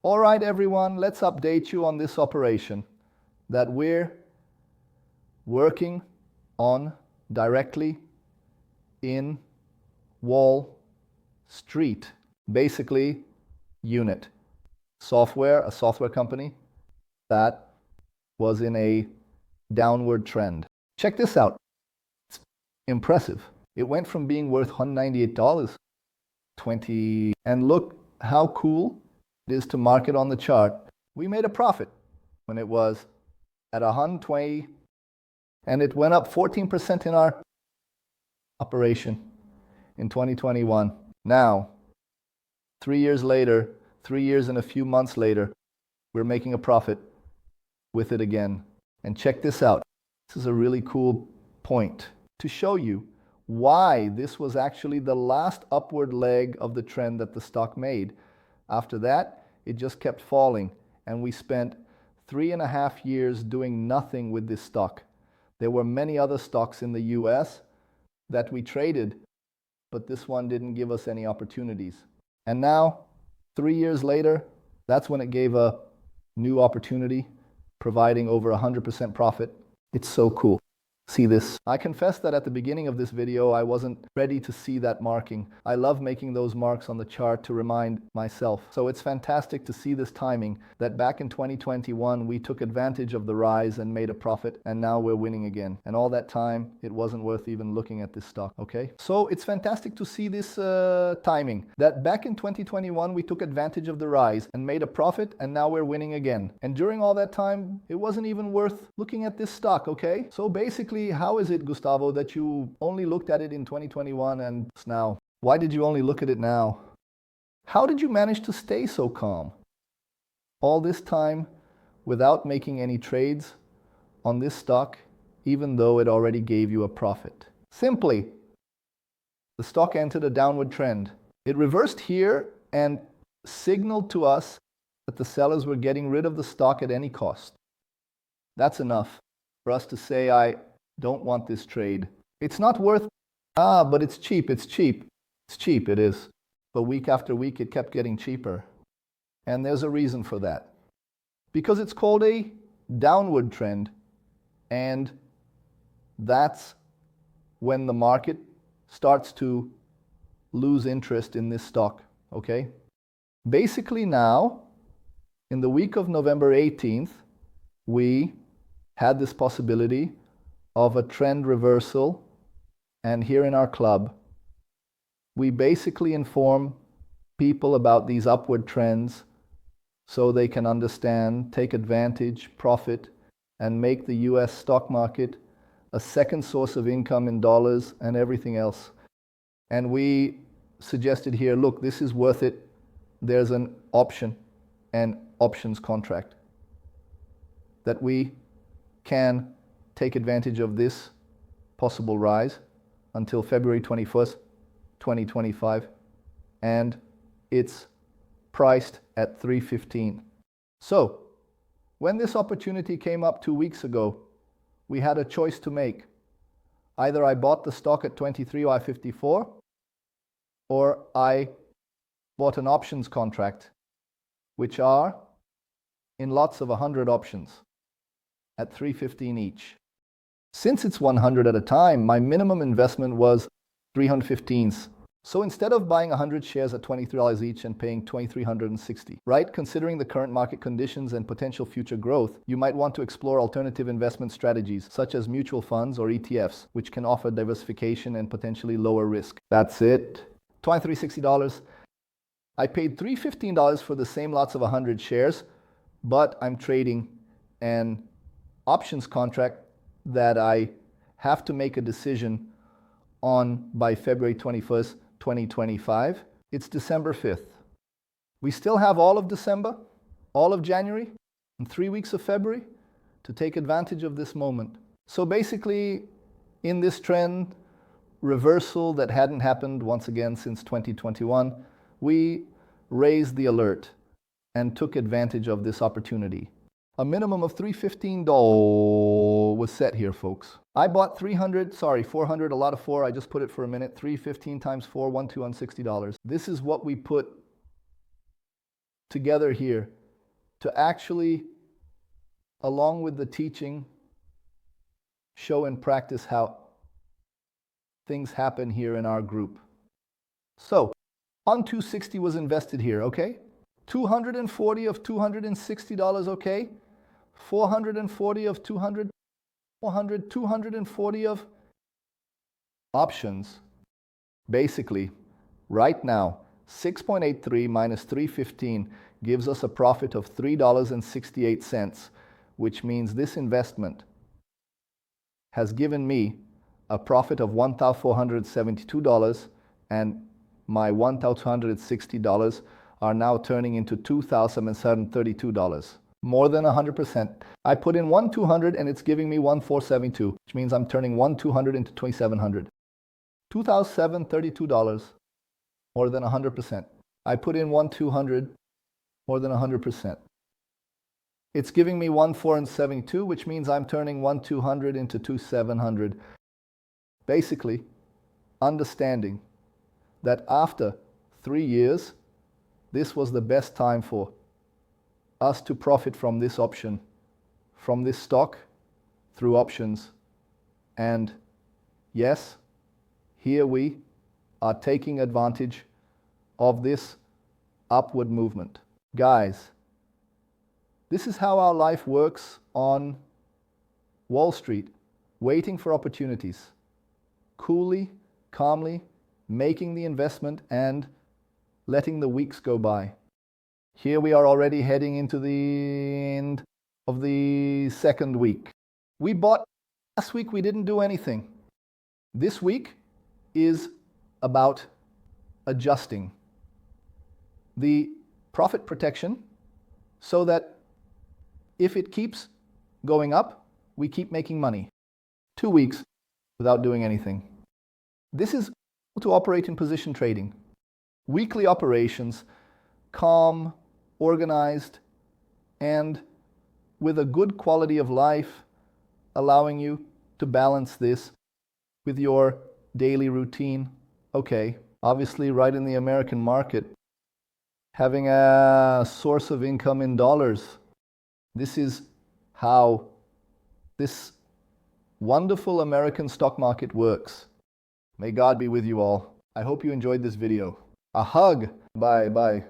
All right, everyone, let's update you on this operation that we're working on directly in Wall Street. Basically, Unit Software, a software company that was in a downward trend. Check this out. It's impressive. It went from being worth $198, and look how cool it is to mark it on the chart. We made a profit when it was at 120, and it went up 14% in our operation in 2021. Now, 3 years later, 3 years and a few months later, we're making a profit with it again. And check this out. This is a really cool point to show you why this was actually the last upward leg of the trend that the stock made. After that, it just kept falling, and we spent 3.5 years doing nothing with this stock. There were many other stocks in the US that we traded, but this one didn't give us any opportunities. And now, 3 years later, that's when it gave a new opportunity, providing over 100% profit. It's so cool. See this? I confess that at the beginning of this video, I wasn't ready to see that marking. I love making those marks on the chart to remind myself. So it's fantastic to see this timing, that back in 2021, we took advantage of the rise and made a profit, and now we're winning again. And all that time, it wasn't worth even looking at this stock, okay? So it's fantastic to see this timing, that back in 2021, we took advantage of the rise and made a profit, and now we're winning again. And during all that time, it wasn't even worth looking at this stock, okay? So basically, how is it, Gustavo, that you only looked at it in 2021 and now? Why did you only look at it now? How did you manage to stay so calm all this time without making any trades on this stock, even though it already gave you a profit? Simply, the stock entered a downward trend. It reversed here and signaled to us that the sellers were getting rid of the stock at any cost. That's enough for us to say, I don't want this trade. It's not worth, but it's cheap, it's cheap. It's cheap, it is. But week after week, it kept getting cheaper. And there's a reason for that. Because it's called a downward trend. And that's when the market starts to lose interest in this stock, okay? Basically now, in the week of November 18th, we had this possibility of a trend reversal, and here in our club, we basically inform people about these upward trends so they can understand, take advantage, profit, and make the US stock market a second source of income in dollars and everything else. And we suggested here, look, this is worth it. There's an option, an options contract, that we can take advantage of this possible rise until February 21st, 2025, and it's priced at $3.15. So, when this opportunity came up 2 weeks ago, we had a choice to make. Either I bought the stock at $23.54, or I bought an options contract, which are in lots of 100 options at $3.15 each. Since it's 100 at a time, my minimum investment was $315. So instead of buying 100 shares at $23 each and paying $2,360, right? Considering the current market conditions and potential future growth, you might want to explore alternative investment strategies such as mutual funds or ETFs, which can offer diversification and potentially lower risk. That's it. $2,360. I paid $315 for the same lots of 100 shares, but I'm trading an options contract that I have to make a decision on by February 21st, 2025. It's December 5th. We still have all of December, all of January, and 3 weeks of February to take advantage of this moment. So basically, in this trend reversal that hadn't happened once again since 2021, we raised the alert and took advantage of this opportunity. A minimum of $315 was set here, folks. I bought 400, a lot of 4, I just put it for a minute. 315 times 4, $1,260. This is what we put together here to actually, along with the teaching, show and practice how things happen here in our group. So, on 260 was invested here, okay? 240 of $260, okay? 440 of 200, 400, 240 of options. Basically, right now, 6.83 minus 315 gives us a profit of $3.68, which means this investment has given me a profit of $1,472, and my $1,260 are now turning into $2,732. More than 100%. I put in 1,200 and it's giving me 1,472, which means I'm turning 1,200 into 2,700. $2,732, more than 100%. I put in 1,200, more than 100%. It's giving me 1,472, which means I'm turning 1,200 into 2,700. Basically, understanding that after 3 years, this was the best time for us to profit from this option, from this stock through options. And yes, here we are taking advantage of this upward movement. Guys, this is how our life works on Wall Street, waiting for opportunities, coolly, calmly, making the investment and letting the weeks go by. Here we are already heading into the end of the second week. We bought last week, we didn't do anything. This week is about adjusting the profit protection so that if it keeps going up, we keep making money. 2 weeks without doing anything. This is to operate in position trading. Weekly operations, calm, organized, and with a good quality of life, allowing you to balance this with your daily routine. Okay, obviously right in the American market, having a source of income in dollars. This is how this wonderful American stock market works. May God be with you all. I hope you enjoyed this video. A hug. Bye.